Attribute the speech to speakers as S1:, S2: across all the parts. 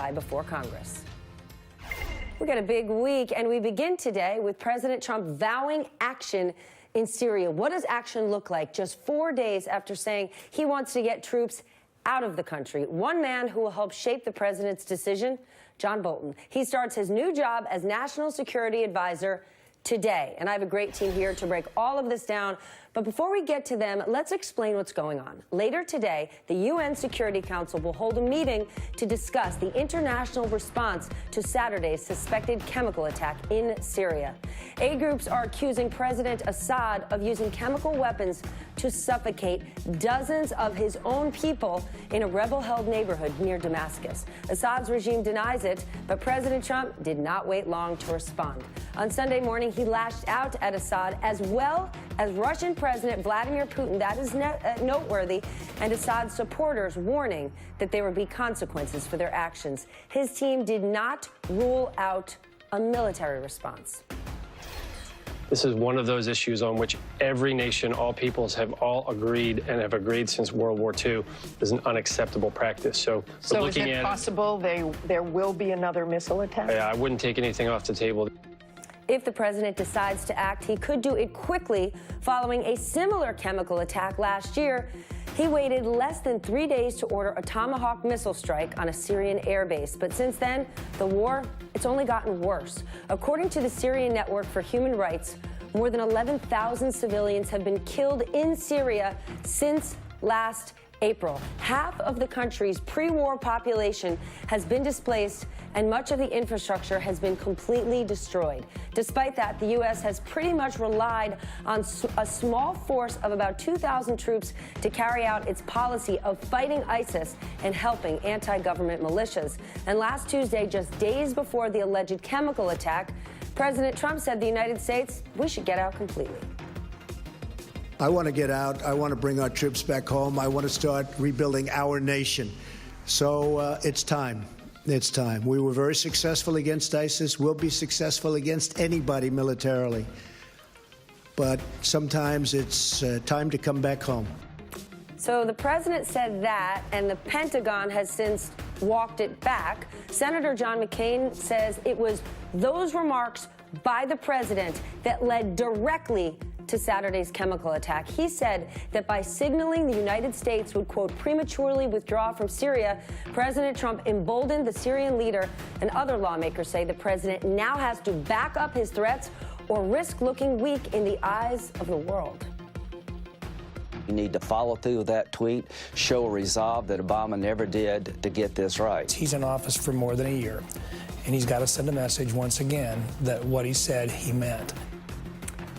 S1: testify before Congress. We got a big week, and we begin today with President Trump vowing action in Syria. What does action look like just 4 days after saying he wants to get troops out of the country? One man who will help shape the president's decision, John Bolton. He starts his new job as National Security Advisor today. And I have a great team here to break all of this down. But before we get to them, let's explain what's going on. Later today, the UN Security Council will hold a meeting to discuss the international response to Saturday's suspected chemical attack in Syria. Aid groups are accusing President Assad of using chemical weapons to suffocate dozens of his own people in a rebel-held neighborhood near Damascus. Assad's regime denies it, but President Trump did not wait long to respond. On Sunday morning, he lashed out at Assad as well as Russian President Vladimir Putin. That is noteworthy, and Assad's supporters warning that there would be consequences for their actions. His team did not rule out a military response.
S2: This is one of those issues on which every nation, all peoples have all agreed and have agreed since World War II is an unacceptable practice. So
S3: is it possible there will be another missile attack?
S2: Yeah, I wouldn't take anything off the table.
S1: If the president decides to act, he could do it quickly following a similar chemical attack last year. He waited less than 3 days to order a Tomahawk missile strike on a Syrian airbase. But since then, the war, it's only gotten worse. According to the Syrian Network for Human Rights, more than 11,000 civilians have been killed in Syria since last April. Half of the country's pre-war population has been displaced, and much of the infrastructure has been completely destroyed. Despite that, the U.S. has pretty much relied on a small force of about 2,000 troops to carry out its policy of fighting ISIS and helping anti-government militias. And last Tuesday, just days before the alleged chemical attack, President Trump said the United States, we should get out completely.
S4: I want to get out. I want to bring our troops back home. I want to start rebuilding our nation. So it's time. It's time. We were very successful against ISIS. We'll be successful against anybody militarily. But sometimes it's time to come back home.
S1: So the president said that, and the Pentagon has since walked it back. Senator John McCain says it was those remarks by the president that led directly to Saturday's chemical attack. He said that by signaling the United States would, quote, prematurely withdraw from Syria, President Trump emboldened the Syrian leader, and other lawmakers say the president now has to back up his threats or risk looking weak in the eyes of the world.
S5: You need to follow through with that tweet, show a resolve that Obama never did to get this right.
S6: He's in office for more than a year, and he's got to send a message once again that what he said he meant.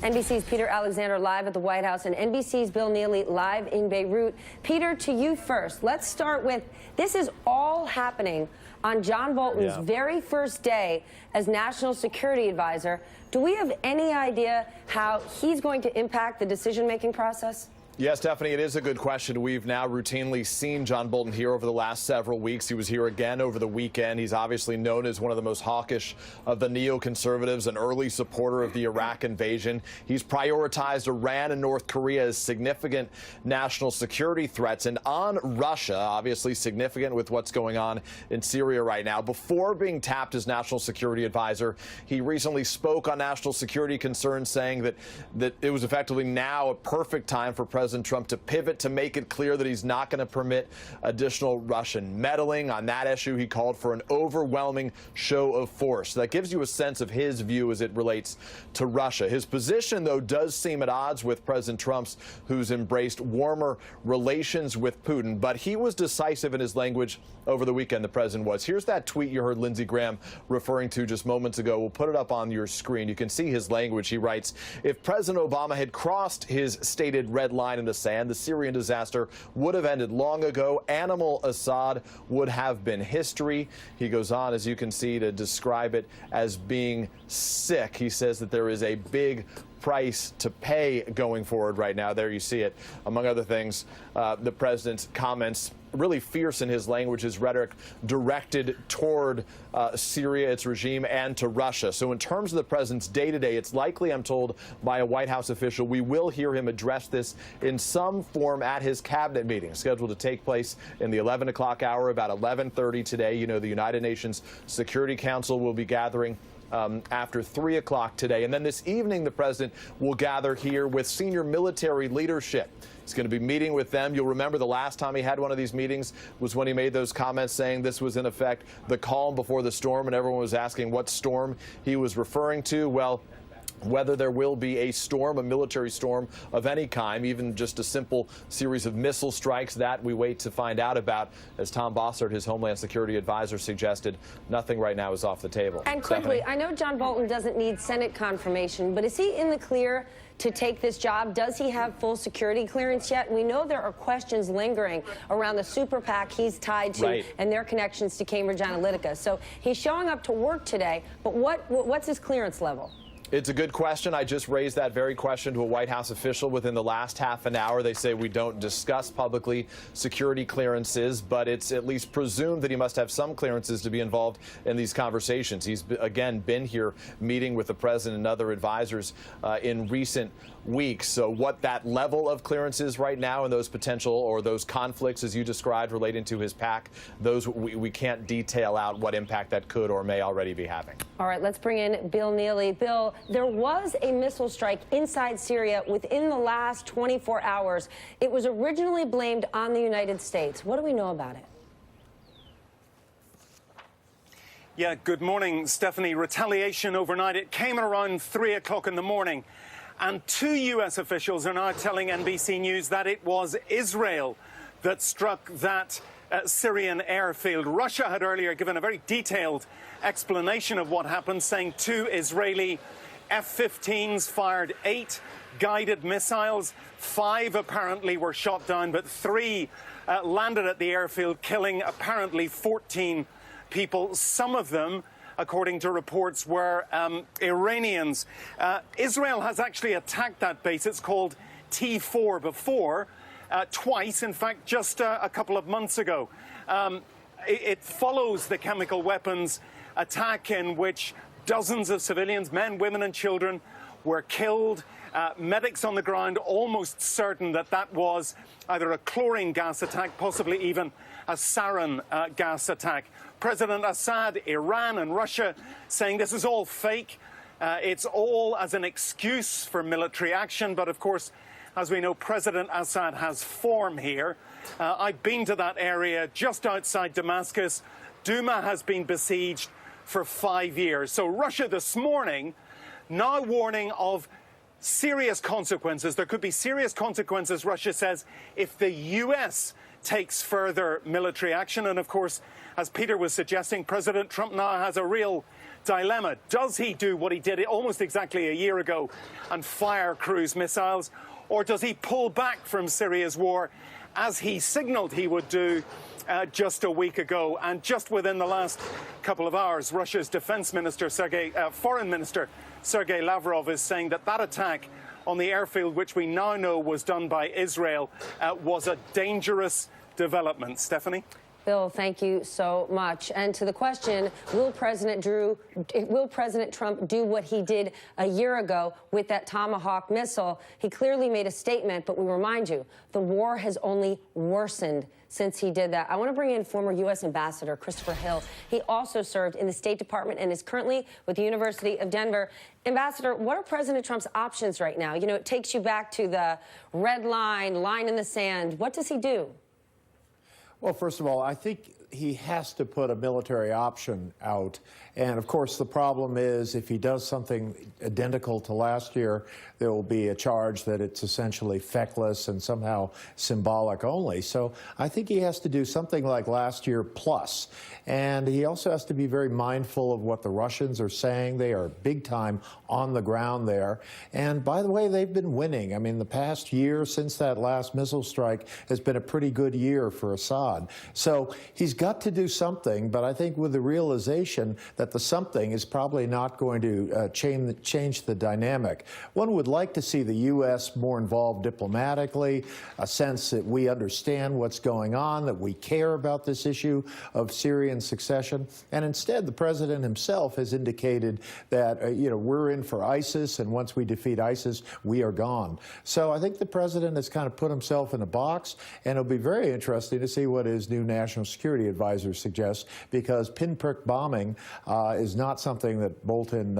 S1: NBC's Peter Alexander live at the White House, and NBC's Bill Neely live in Beirut. Peter, to you first. Let's start with, this is all happening on John Bolton's very first day as National Security Advisor. Do we have any idea how he's going to impact the decision-making process?
S7: Yes, Stephanie, it is a good question. We've now routinely seen John Bolton here over the last several weeks. He was here again over the weekend. He's obviously known as one of the most hawkish of the neoconservatives, an early supporter of the Iraq invasion. He's prioritized Iran and North Korea as significant national security threats, and on Russia, obviously significant with what's going on in Syria right now. Before being tapped as National Security Advisor, he recently spoke on national security concerns, saying that it was effectively now a perfect time for President Trump to pivot, to make it clear that he's not going to permit additional Russian meddling. On that issue, he called for an overwhelming show of force. So that gives you a sense of his view as it relates to Russia. His position, though, does seem at odds with President Trump's, who's embraced warmer relations with Putin. But he was decisive in his language over the weekend, the president was. Here's that tweet you heard Lindsey Graham referring to just moments ago. We'll put it up on your screen. You can see his language. He writes, if President Obama had crossed his stated red line in the sand, the Syrian disaster would have ended long ago. Animal Assad would have been history. He goes on, as you can see, to describe it as being sick. He says that there is a big price to pay going forward right now. There you see it. Among other things, the president's comments really fierce in his language, his rhetoric directed toward Syria, its regime, and to Russia. So in terms of the president's day-to-day, it's likely, I'm told by a White House official, we will hear him address this in some form at his cabinet meeting, scheduled to take place in the 11 o'clock hour, about 11:30 today. You know, the United Nations Security Council will be gathering after 3 o'clock today. And then this evening, the president will gather here with senior military leadership. He's going to be meeting with them. You'll remember the last time he had one of these meetings was when he made those comments saying this was, in effect, the calm before the storm, and everyone was asking what storm he was referring to. Well, whether there will be a storm, a military storm of any kind, even just a simple series of missile strikes, that we wait to find out about. As Tom Bossert, his Homeland Security advisor, suggested, nothing right now is off the table.
S1: And quickly,
S7: Stephanie?
S1: I know John Bolton doesn't need Senate confirmation, but is he in the clear to take this job? Does he have full security clearance yet? We know there are questions lingering around the super PAC he's tied to
S7: Right.
S1: and their connections to Cambridge Analytica. So he's showing up to work today, but what's his clearance level?
S7: It's a good question. I just raised that very question to a White House official within the last half an hour. They say we don't discuss publicly security clearances, but it's at least presumed that he must have some clearances to be involved in these conversations. He's, again, been here meeting with the president and other advisors in recent weeks. So what that level of clearance is right now and those potential or those conflicts, as you described, relating to his PAC, those we can't detail out what impact that could or may already be having.
S1: All right, let's bring in Bill Neely. Bill, there was a missile strike inside Syria within the last 24 hours. It was originally blamed on the United States. What do we know about it?
S8: Yeah, good morning, Stephanie. Retaliation overnight. It came around 3 o'clock in the morning. And 2 U.S. officials are now telling NBC News that it was Israel that struck that Syrian airfield. Russia had earlier given a very detailed explanation of what happened, saying 2 Israeli F-15s fired 8 guided missiles. 5 apparently were shot down, but 3 landed at the airfield, killing apparently 14 people. Some of them, according to reports, were Iranians. Israel has actually attacked that base. It's called T4 before, twice, in fact, just a couple of months ago. It follows the chemical weapons attack in which dozens of civilians, men, women and children, were killed. Medics on the ground almost certain that that was either a chlorine gas attack, possibly even a sarin gas attack. President Assad, Iran and Russia saying this is all fake. It's all as an excuse for military action. But of course, as we know, President Assad has form here. I've been to that area just outside Damascus. Douma has been besieged for 5 years. So Russia this morning now warning of serious consequences. There could be serious consequences, Russia says, if the U.S. takes further military action. And of course, as Peter was suggesting, President Trump now has a real dilemma. Does he do what he did almost exactly a year ago and fire cruise missiles? Or does he pull back from Syria's war as he signaled he would do just a week ago? And just within the last couple of hours, Russia's defense minister, foreign minister Sergei Lavrov is saying that that attack on the airfield, which we now know was done by Israel, was a dangerous development. Stephanie?
S1: Bill, thank you so much. And to the question, will President Trump do what he did a year ago with that Tomahawk missile? He clearly made a statement, but we remind you, the war has only worsened since he did that. I want to bring in former U.S. Ambassador Christopher Hill. He also served in the State Department and is currently with the University of Denver. Ambassador, what are President Trump's options right now? You know, it takes you back to the red line in the sand. What does he do?
S9: Well, first of all, I think he has to put a military option out. And of course, the problem is if he does something identical to last year, there will be a charge that it's essentially feckless and somehow symbolic only. So I think he has to do something like last year plus. And he also has to be very mindful of what the Russians are saying. They are big time on the ground there. And by the way, they've been winning. I mean, the past year since that last missile strike has been a pretty good year for Assad. So he's got got to do something, but I think with the realization that the something is probably not going to change the dynamic. One would like to see the U.S. more involved diplomatically, a sense that we understand what's going on, that we care about this issue of Syrian succession. And instead, the president himself has indicated that, we're in for ISIS, and once we defeat ISIS, we are gone. So I think the president has kind of put himself in a box, and it'll be very interesting to see what his new national security advisor suggests, because pinprick bombing is not something that Bolton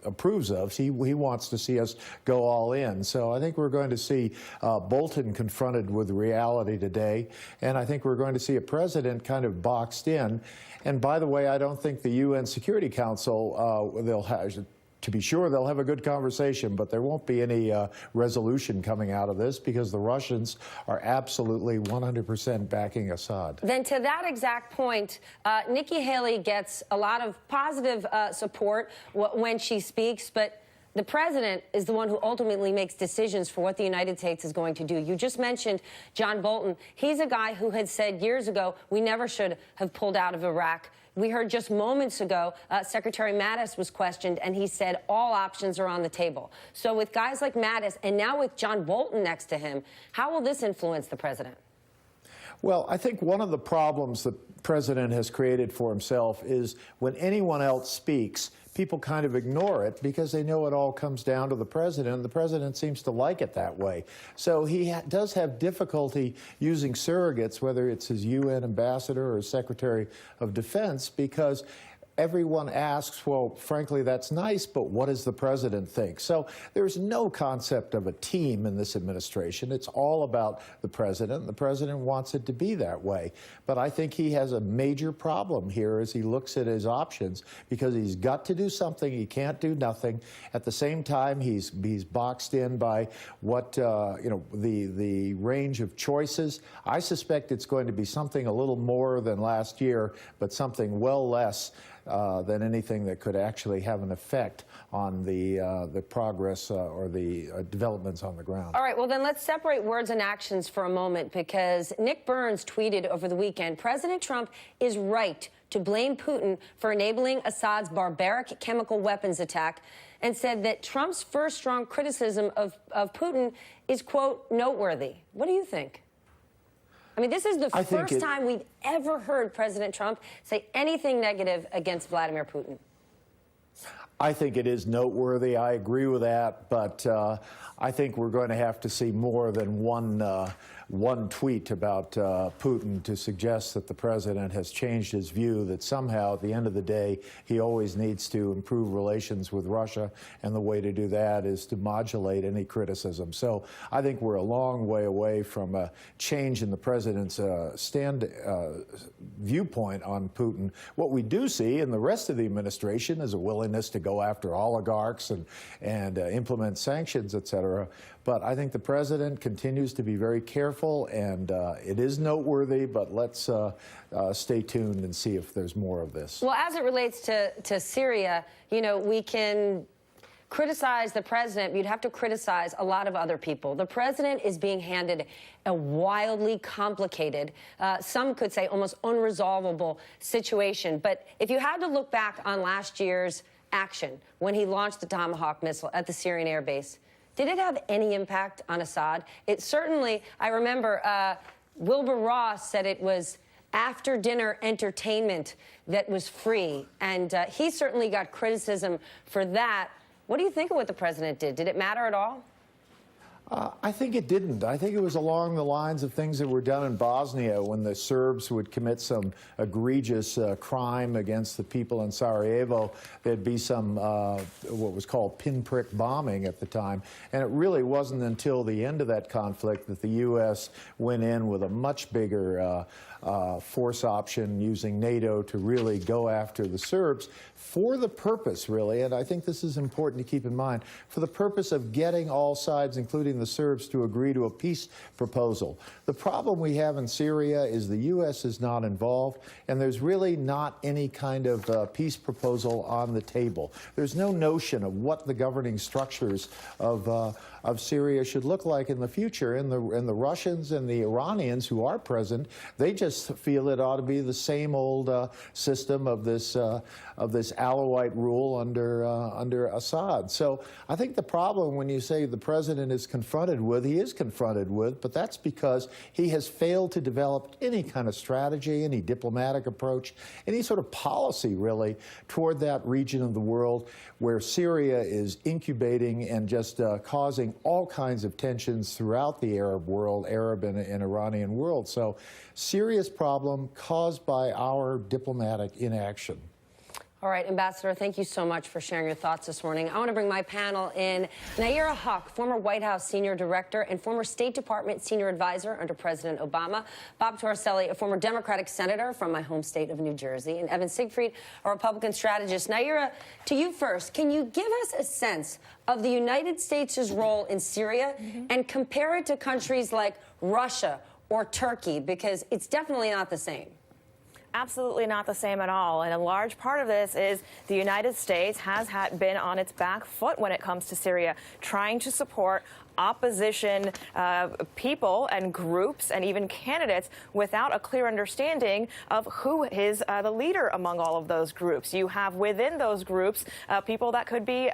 S9: approves of. He wants to see us go all in. So I think we're going to see Bolton confronted with reality today, and I think we're going to see a president kind of boxed in. And by the way, I don't think the UN Security Council, to be sure, they'll have a good conversation, but there won't be any resolution coming out of this, because the Russians are absolutely 100% backing Assad.
S1: Then to that exact point, Nikki Haley gets a lot of positive support when she speaks, but the president is the one who ultimately makes decisions for what the United States is going to do. You just mentioned John Bolton. He's a guy who had said years ago, we never should have pulled out of Iraq. We heard just moments ago, Secretary Mattis was questioned, and he said all options are on the table. So with guys like Mattis, and now with John Bolton next to him, how will this influence the president?
S9: Well, I think one of the problems the president has created for himself is when anyone else speaks, people kind of ignore it because they know it all comes down to the president. The president seems to like it that way. So he does have difficulty using surrogates, whether it's his UN ambassador or Secretary of Defense, because everyone asks, well, frankly, that's nice, but what does the president think? So there's no concept of a team in this administration. It's all about the president, and the president wants it to be that way. But I think he has a major problem here as he looks at his options, because he's got to do something. He can't do nothing. At the same time, he's boxed in by what, the range of choices. I suspect it's going to be something a little more than last year, but something well less than anything that could actually have an effect on the progress or the developments on the ground.
S1: All right, well then let's separate words and actions for a moment, because Nick Burns tweeted over the weekend, President Trump is right to blame Putin for enabling Assad's barbaric chemical weapons attack, and said that Trump's first strong criticism of Putin is, quote, noteworthy. What do you think? I mean, this is the first time we've ever heard President Trump say anything negative against Vladimir Putin.
S9: I think it is noteworthy. I agree with that, but I think we're going to have to see more than one tweet about Putin to suggest that the president has changed his view, that somehow at the end of the day he always needs to improve relations with Russia, and the way to do that is to modulate any criticism. So I think we're a long way away from a change in the president's viewpoint on Putin. What we do see in the rest of the administration is a willingness to go after oligarchs and implement sanctions, etc. But I think the president continues to be very careful, and it is noteworthy, but let's stay tuned and see if there's more of this.
S1: Well, as it relates to Syria, we can criticize the president, but you'd have to criticize a lot of other people. The president is being handed a wildly complicated, some could say almost unresolvable situation. But if you had to look back on last year's action when he launched the Tomahawk missile at the Syrian air base, did it have any impact on Assad? It certainly, I remember Wilbur Ross said it was after-dinner entertainment that was free, and he certainly got criticism for that. What do you think of what the president did? Did it matter at all?
S9: I think it didn't. I think it was along the lines of things that were done in Bosnia when the Serbs would commit some egregious crime against the people in Sarajevo. There'd be some what was called pinprick bombing at the time. And it really wasn't until the end of that conflict that the U.S. went in with a much bigger force option, using NATO to really go after the Serbs for the purpose, really, and I think this is important to keep in mind, for the purpose of getting all sides, including the Serbs, to agree to a peace proposal. The problem we have in Syria is the U.S. is not involved, and there's really not any kind of peace proposal on the table. There's no notion of what the governing structures of of Syria should look like in the future. And the Russians and the Iranians who are present, they just feel it ought to be the same old system of this Alawite rule under Assad. So I think the problem when you say the president is confronted with, he is confronted with, but that's because he has failed to develop any kind of strategy, any diplomatic approach, any sort of policy really toward that region of the world where Syria is incubating and just causing all kinds of tensions throughout the Arab world, Arab and Iranian world. So serious problem caused by our diplomatic inaction.
S1: All right, Ambassador, thank you so much for sharing your thoughts this morning. I want to bring my panel in. Nayyera, former White House senior director and former State Department senior advisor under President Obama. Bob Torricelli, a former Democratic senator from my home state of New Jersey. And Evan Siegfried, a Republican strategist. Nayyera, to you first, can you give us a sense of the United States' role in Syria and compare it to countries like Russia or Turkey? Because it's definitely not the same.
S10: Absolutely not the same at all. And a large part of this is the United States has been on its back foot when it comes to Syria, trying to support opposition people and groups and even candidates without a clear understanding of who is the leader among all of those groups. You have within those groups people that could be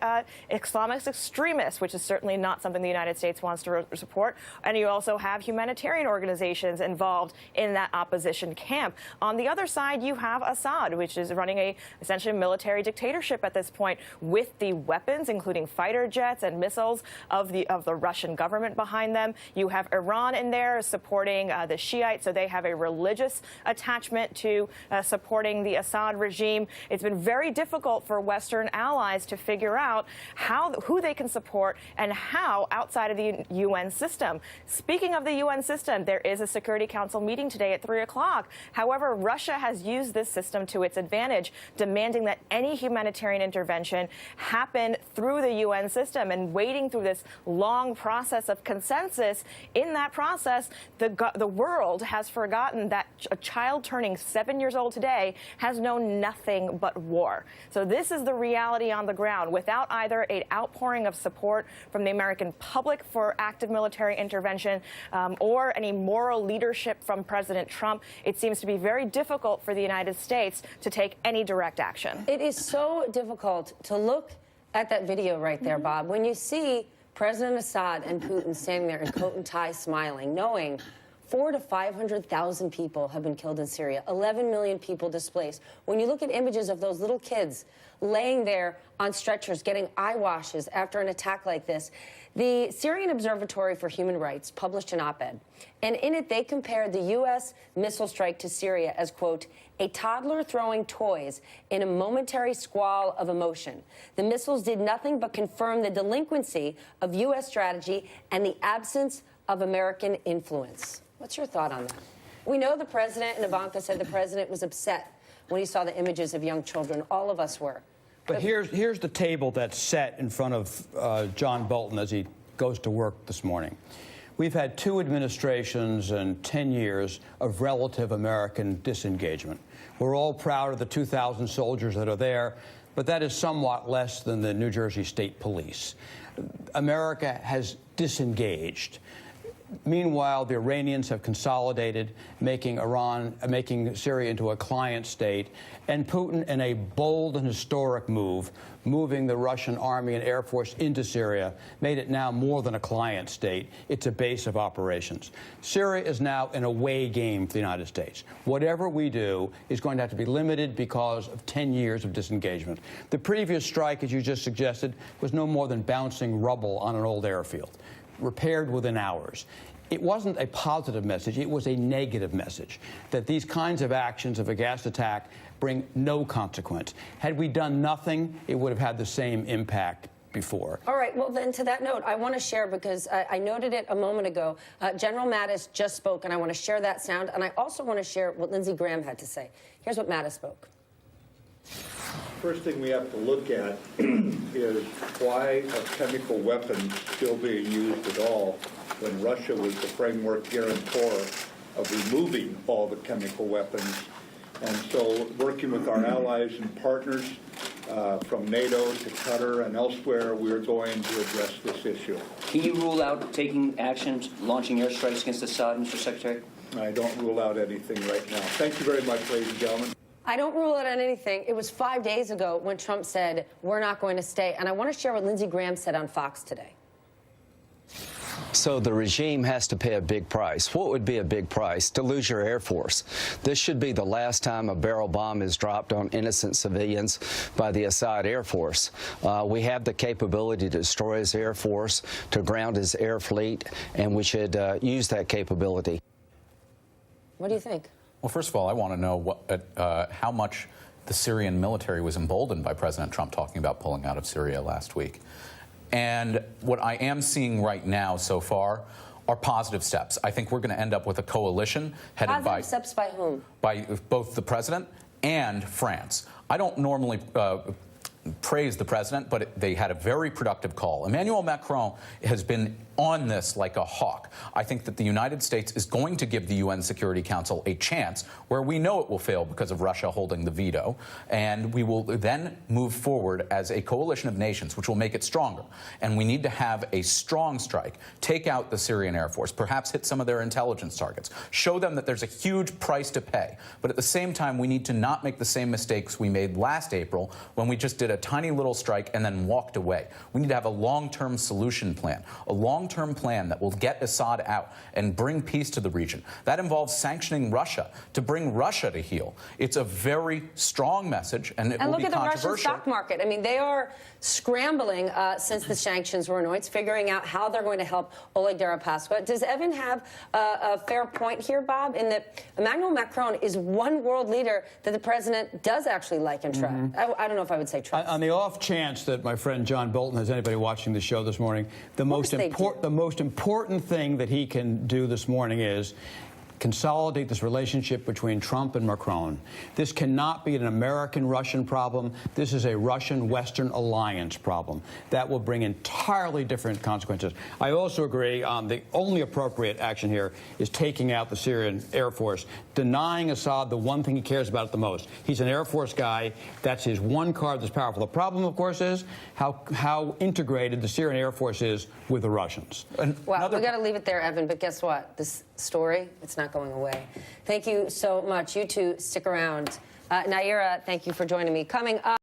S10: Islamist extremists, which is certainly not something the United States wants to support. And you also have humanitarian organizations involved in that opposition camp. On the other side, you have Assad, which is running essentially a military dictatorship at this point with the weapons, including fighter jets and missiles of the Russian government behind them. You have Iran in there supporting the Shiites, so they have a religious attachment to supporting the Assad regime. It's been very difficult for Western allies to figure out who they can support and how outside of the UN system. Speaking of the UN system, there is a Security Council meeting today at 3 o'clock. However, Russia has used this system to its advantage, demanding that any humanitarian intervention happen through the UN system and wading through this long process of consensus. In that process, the world has forgotten that a child turning 7 years old today has known nothing but war. So this is the reality on the ground. Without either an outpouring of support from the American public for active military intervention or any moral leadership from President Trump, it seems to be very difficult for the United States to take any direct action.
S1: It is so difficult to look at that video right there, Bob, when you see President Assad and Putin standing there in coat and tie smiling, knowing 400,000 to 500,000 people have been killed in Syria, 11 million people displaced. When you look at images of those little kids laying there on stretchers, getting eye washes after an attack like this, the Syrian Observatory for Human Rights published an op-ed, and in it they compared the U.S. missile strike to Syria as, quote, a toddler throwing toys in a momentary squall of emotion. The missiles did nothing but confirm the delinquency of U.S. strategy and the absence of American influence. What's your thought on that? We know the president, and Ivanka said the president was upset when he saw the images of young children. All of us were.
S11: But here's the table that's set in front of John Bolton as he goes to work this morning. We've had 2 administrations and 10 years of relative American disengagement. We're all proud of the 2,000 soldiers that are there, but that is somewhat less than the New Jersey State Police. America has disengaged. Meanwhile, the Iranians have consolidated, making Syria into a client state, and Putin, in a bold and historic move, moving the Russian army and air force into Syria, made it now more than a client state. It's a base of operations. Syria is now an away game for the United States. Whatever we do is going to have to be limited because of 10 years of disengagement. The previous strike, as you just suggested, was no more than bouncing rubble on an old airfield, repaired within hours. It wasn't a positive message, it was a negative message, that these kinds of actions of a gas attack bring no consequence. Had we done nothing, it would have had the same impact before.
S1: All right, well then to that note, I want to share, because I noted it a moment ago, General Mattis just spoke, and I want to share that sound, and I also want to share what Lindsey Graham had to say. Here's what Mattis spoke.
S12: First thing we have to look at is why are chemical weapons still being used at all when Russia was the framework guarantor of removing all the chemical weapons. And so working with our allies and partners, from NATO to Qatar and elsewhere, we're going to address this issue.
S13: Can you rule out taking actions, launching airstrikes against Assad, Mr. Secretary?
S12: I don't rule out anything right now. Thank you very much, ladies and gentlemen.
S1: I don't rule out anything. It was 5 days ago when Trump said, we're not going to stay. And I want to share what Lindsey Graham said on Fox today.
S5: So the regime has to pay a big price. What would be a big price? To lose your Air Force. This should be the last time a barrel bomb is dropped on innocent civilians by the Assad Air Force. We have the capability to destroy his Air Force, to ground his air fleet, and we should use that capability.
S1: What do you think?
S14: Well, first of all, I want to know how much the Syrian military was emboldened by President Trump talking about pulling out of Syria last week. And what I am seeing right now so far are positive steps. I think we're going to end up with a coalition headed
S1: Positive steps by whom?
S14: by both the president and France. I don't normally praise the president, but they had a very productive call. Emmanuel Macron has been on this like a hawk. I think that the United States is going to give the UN Security Council a chance where we know it will fail because of Russia holding the veto, and we will then move forward as a coalition of nations, which will make it stronger. And we need to have a strong strike, take out the Syrian Air Force, perhaps hit some of their intelligence targets, show them that there's a huge price to pay. But at the same time, we need to not make the same mistakes we made last April when we just did a tiny little strike and then walked away. We need to have a long-term solution plan, a long-term plan that will get Assad out and bring peace to the region. That involves sanctioning Russia to bring Russia to heel. It's a very strong message, and it will be controversial.
S1: And look at the Russian stock market. I mean, they are scrambling since the sanctions were announced, figuring out how they're going to help Oleg Deripaska. Does Evan have a fair point here, Bob, in that Emmanuel Macron is one world leader that the president does actually like and trust? I don't know if I would say trust.
S11: On the off chance that my friend John Bolton has anybody watching the show this morning, the most important thing that he can do this morning is consolidate this relationship between Trump and Macron. This cannot be an American-Russian problem. This is a Russian-Western alliance problem. That will bring entirely different consequences. I also agree the only appropriate action here is taking out the Syrian Air Force, denying Assad the one thing he cares about the most. He's an Air Force guy. That's his one card that's powerful. The problem, of course, is how integrated the Syrian Air Force is with the Russians.
S1: Well, we got to leave it there, Evan, but guess what? This story, it's not going away. Thank you so much. You two stick around. Nayyera, thank you for joining me. Coming up.